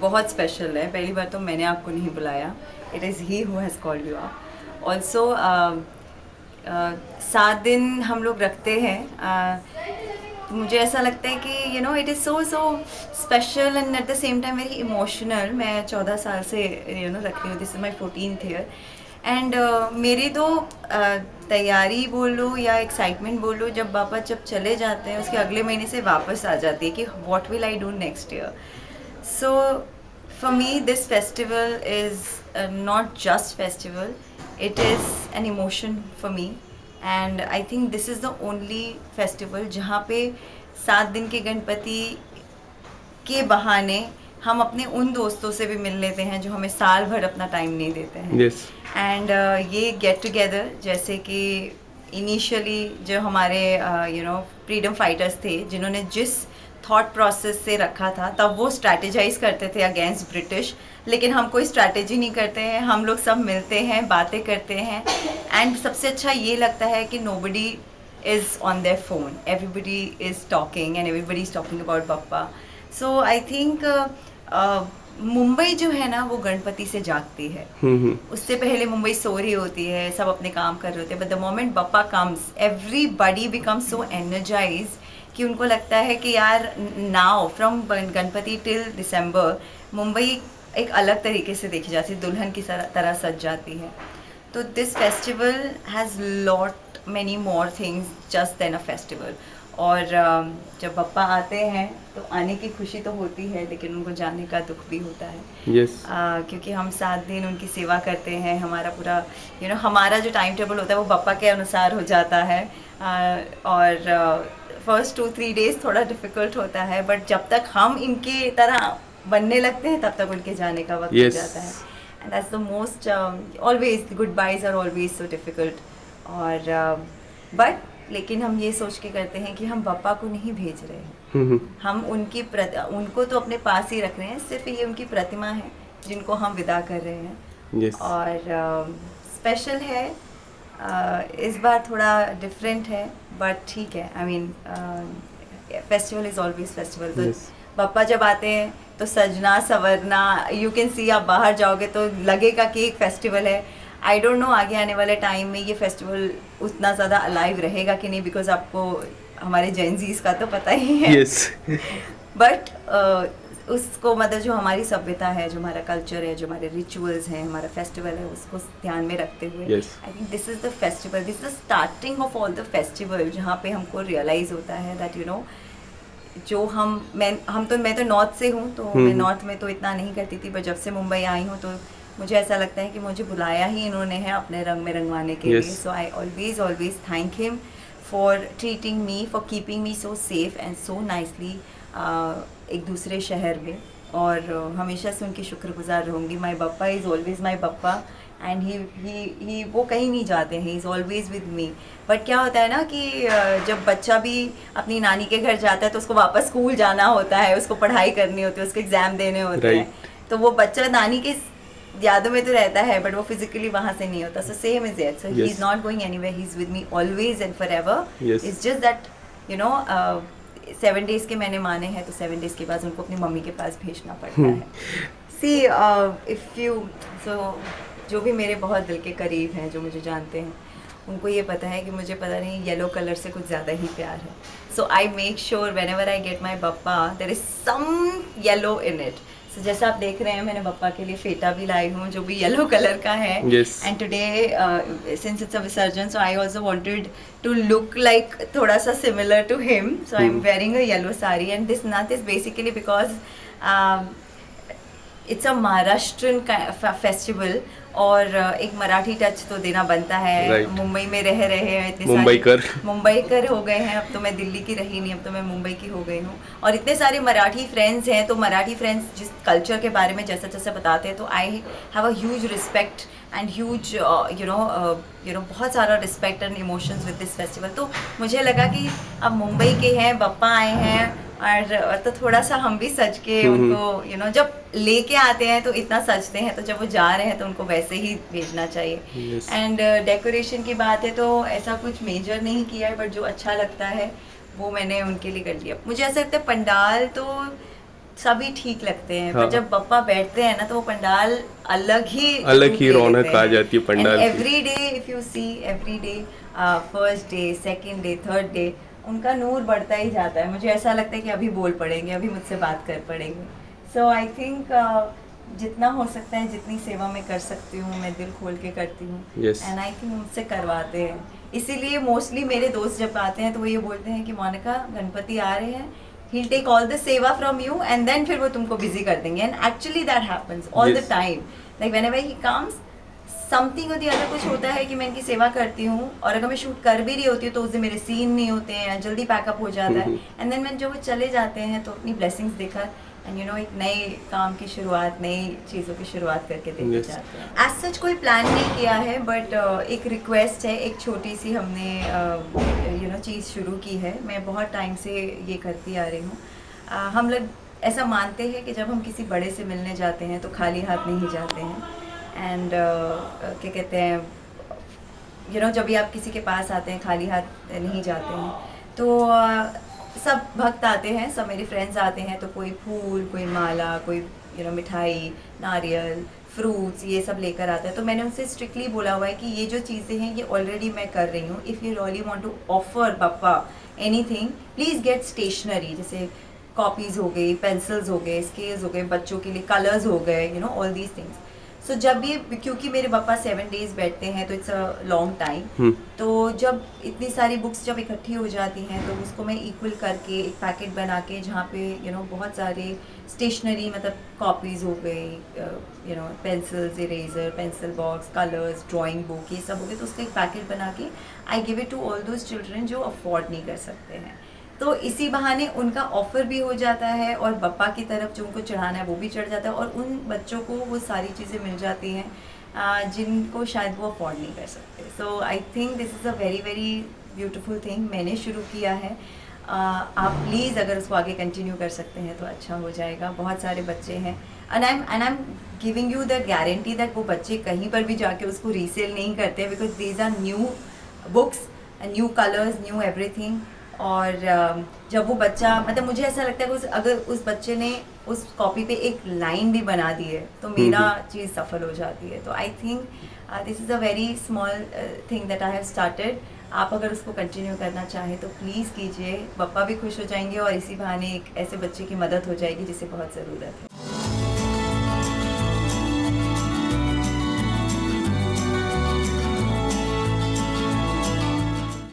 बहुत स्पेशल है। पहली बार तो मैंने आपको नहीं बुलाया, it is he who has called you up. Also 7 दिन हम लोग रखते हैं। तो मुझे ऐसा लगता है कि it is so so special and at the same time very emotional. मैं 14 साल से रख रही हूँ, this is my 14th year. And मेरी तो तैयारी बोलो या एक्साइटमेंट बोलो, जब पापा जब चले जाते हैं उसके अगले महीने से वापस आ जाती है कि what will I do next year. So for me this festival is not just festival, it is an emotion for me and I think this is the only festival जहाँ पे 7 दिन के गणपति के बहाने हम अपने उन दोस्तों से भी मिल लेते हैं जो हमें साल भर अपना टाइम नहीं देते हैं। Yes. एंड ये गेट टुगेदर, जैसे कि इनिशियली जो हमारे फ्रीडम फाइटर्स थे जिन्होंने जिस थॉट प्रोसेस से रखा था, तब वो स्ट्रैटेजाइज करते थे अगेंस्ट ब्रिटिश, लेकिन हम कोई स्ट्रैटेजी नहीं करते हैं। हम लोग सब मिलते हैं, बातें करते हैं एंड सबसे अच्छा ये लगता है कि nobody is on their phone, everybody is talking and everybody is talking about papa. So I think Mumbai जो है ना वो गणपति से जागती है। उससे पहले मुंबई सो रही होती है, सब अपने काम कर रहे होते हैं, but the moment Bappa comes everybody becomes so energised कि उनको लगता है कि यार नाउ फ्रॉम गणपति टिल दिसंबर मुंबई एक अलग तरीके से देखी जाती है, दुल्हन की तरह सज जाती है। तो this festival has lot many more things just then a festival. और जब पप्पा आते हैं तो आने की खुशी तो होती है, लेकिन उनको जाने का दुख भी होता है। Yes. क्योंकि हम 7 दिन उनकी सेवा करते हैं, हमारा पूरा हमारा जो टाइम टेबल होता है वो पप्पा के अनुसार हो जाता है। और फर्स्ट 2-3 डेज थोड़ा डिफ़िकल्ट होता है, बट जब तक हम इनके तरह बनने लगते हैं तब तक उनके जाने का वक्त हो Yes. जाता है। And that's the most always good byes are always so difficult. और बट लेकिन हम ये सोच के करते हैं कि हम पापा को नहीं भेज रहे हैं, हम उनकी उनको तो अपने पास ही रख रहे हैं, सिर्फ ये उनकी प्रतिमा है जिनको हम विदा कर रहे हैं। Yes. और स्पेशल है, इस बार थोड़ा डिफरेंट है, बट ठीक है। I mean festival is always festival. तो Yes. पापा जब आते हैं तो सजना सवरना, यू कैन सी, आप बाहर जाओगे तो लगेगा कि एक फेस्टिवल है। आई डोंट नो आगे आने वाले टाइम में ये फेस्टिवल उतना ज़्यादा अलाइव रहेगा कि नहीं, बिकॉज आपको हमारे जेनजीज का तो पता ही है। Yes. बट उसको मतलब जो हमारी सभ्यता है, जो हमारा कल्चर है, जो हमारे रिचुअल्स हैं, हमारा फेस्टिवल है, उसको ध्यान में रखते हुए Yes. I think this is the festival, this is the starting of all the festival, जहाँ पे हमको रियलाइज़ होता है दैट जो मैं तो नॉर्थ से हूँ, तो मैं नॉर्थ में तो इतना नहीं करती थी, पर जब से मुंबई आई हूँ तो मुझे ऐसा लगता है कि मुझे बुलाया ही इन्होंने है अपने रंग में रंगवाने के लिए। So I always thank him for treating me, for keeping me so safe and so nicely एक दूसरे शहर में, और हमेशा से उनकी शुक्रगुजार रहूँगी। My papa is always my papa and he वो कहीं नहीं जाते हैं, he is always with me. But क्या होता है ना कि जब बच्चा भी अपनी नानी के घर जाता है तो उसको वापस स्कूल जाना होता है, उसको पढ़ाई करनी होती है, उसको एग्ज़ाम देने होते हैं, तो वो बच्चा नानी के यादों में तो रहता है, बट वो फिजिकली वहाँ से नहीं होता। So same is it, so he is not going anywhere, he is with me always and forever. It's just that 7 days के मैंने माने हैं, तो 7 डेज़ के बाद उनको अपनी मम्मी के पास भेजना पड़ता है। सी इफ़ यू जो भी मेरे बहुत दिल के करीब हैं, जो मुझे जानते हैं, उनको ये पता है कि मुझे पता नहीं येलो कलर से कुछ ज़्यादा ही प्यार है। So I make sure when I get my Bappa there is some yellow in it. सो जैसा आप देख रहे हैं, मैंने बप्पा के लिए फेटा भी लाई हूँ जो भी येलो कलर का है। And today since it's a visarjan, so I also wanted to look like थोड़ा सा similar to him, so I am wearing a yellow sari and this nath is basically because it's a Maharashtrian festival, और एक Marathi touch तो देना बनता है। मुंबई में रह रहे हैं इतने मुंबईकर हो गए हैं, अब तो मैं दिल्ली की रही नहीं, अब तो मैं मुंबई की हो गई हूँ, और इतने सारे मराठी फ्रेंड्स हैं, तो मराठी फ्रेंड्स जिस कल्चर के बारे में जैसा जैसा बताते हैं, तो I have a huge respect and huge बहुत सारा respect and emotions with this festival. तो मुझे लगा कि अब मुंबई के हैं, बप्पा आए हैं, और तो थोड़ा सा हम भी सज के उनको जब लेके आते हैं तो इतना सजते हैं, तो जब वो जा रहे हैं तो उनको वैसे ही भेजना चाहिए। एंड डेकोरेशन की बात है तो ऐसा कुछ मेजर नहीं किया है, बट जो अच्छा लगता है वो मैंने उनके लिए कर लिया। मुझे ऐसा लगता है पंडाल तो सभी ठीक लगते हैं, हाँ। पर जब बप्पा बैठते हैं ना तो वो पंडाल अलग ही रौनक आ जाती है पंडाल की। Every day if you see, every day, first day, second day, third day, उनका नूर बढ़ता ही जाता है। मुझे ऐसा लगता है कि अभी बोल पड़ेंगे, अभी मुझसे बात कर पड़ेंगे। सो आई थिंक जितना हो सकता है, जितनी सेवा मैं कर सकती हूँ, मैं दिल खोल के करती हूँ। Yes. एंड आई थिंक मुझसे करवाते हैं। इसीलिए मोस्टली मेरे दोस्त जब आते हैं तो वो ये बोलते हैं कि मोनिका, गणपति आ रहे हैं, he'll take all the seva from you and then फिर वो तुमको busy कर देंगे। And actually that happens all the Yes. time. Like whenever he comes, something और दी अदर कुछ होता है कि मैं इनकी सेवा करती हूँ, और अगर मैं शूट कर भी रही होती हूँ तो उस दिन मेरे सीन नहीं होते हैं, जल्दी पैकअप हो जाता है। एंड देन मैं जो वो चले जाते हैं तो अपनी ब्लेसिंग्स देकर एंड यू नो एक नए काम की शुरुआत, नई चीज़ों की शुरुआत करके देते Yes. जाते हैं। एज सच कोई प्लान नहीं किया है, बट एक रिक्वेस्ट है, एक छोटी सी हमने यू नो चीज़ शुरू की है। मैं बहुत टाइम से ये करती आ रही हूँ। हम लोग ऐसा मानते हैं कि जब हम किसी बड़े से मिलने जाते हैं तो खाली हाथ नहीं जाते हैं। एंड क्या कहते हैं, यू नो जब भी आप किसी के पास आते हैं खाली हाथ नहीं जाते हैं। तो सब भक्त आते हैं, सब मेरे फ्रेंड्स आते हैं, तो कोई फूल, कोई माला, कोई यू नो मिठाई, नारियल, फ्रूट्स, ये सब लेकर आता है। तो मैंने उनसे स्ट्रिक्टली बोला हुआ है कि ये जो चीज़ें हैं ये ऑलरेडी मैं कर रही हूँ। If you really want to offer Bappa anything, please get stationery, जैसे कॉपीज़ हो गई, पेंसिल्स हो गए, स्केल्स हो गए, बच्चों के लिए कलर्स हो गए, you know all these things. So जब ये, क्योंकि मेरे पापा 7 days बैठते हैं तो इट्स अ लॉन्ग टाइम, तो जब इतनी सारी बुक्स जब इकट्ठी हो जाती हैं तो उसको मैं इक्वल करके एक पैकेट बना के, जहाँ पे यू नो बहुत सारे स्टेशनरी, मतलब कॉपीज़ हो गई, you know pencils, eraser, pencil box, colours, drawing book, ये सब हो गए, तो उसका एक पैकेट बना के I give it to all those children जो अफोर्ड नहीं कर सकते हैं। तो इसी बहाने उनका ऑफर भी हो जाता है और बप्पा की तरफ जो उनको चढ़ाना है वो भी चढ़ जाता है, और उन बच्चों को वो सारी चीज़ें मिल जाती हैं जिनको शायद वो अफोर्ड नहीं कर सकते। So I think this is a very very beautiful thing मैंने शुरू किया है। आप प्लीज़ अगर उसको आगे कंटिन्यू कर सकते हैं तो अच्छा हो जाएगा। बहुत सारे बच्चे हैं, and I am giving you the guarantee that वो बच्चे कहीं पर भी जाके उसको रीसेल नहीं करते, because these are new books, new colours, new everything. और जब वो बच्चा, मतलब मुझे ऐसा लगता है कि अगर उस बच्चे ने उस कॉपी पे एक लाइन भी बना दी है तो मेरा चीज़ सफल हो जाती है। तो आई think this is a very small thing that I have started. आप अगर उसको कंटिन्यू करना चाहें तो प्लीज़ कीजिए, बप्पा भी खुश हो जाएंगे और इसी बहाने एक ऐसे बच्चे की मदद हो जाएगी जिसे बहुत ज़रूरत है।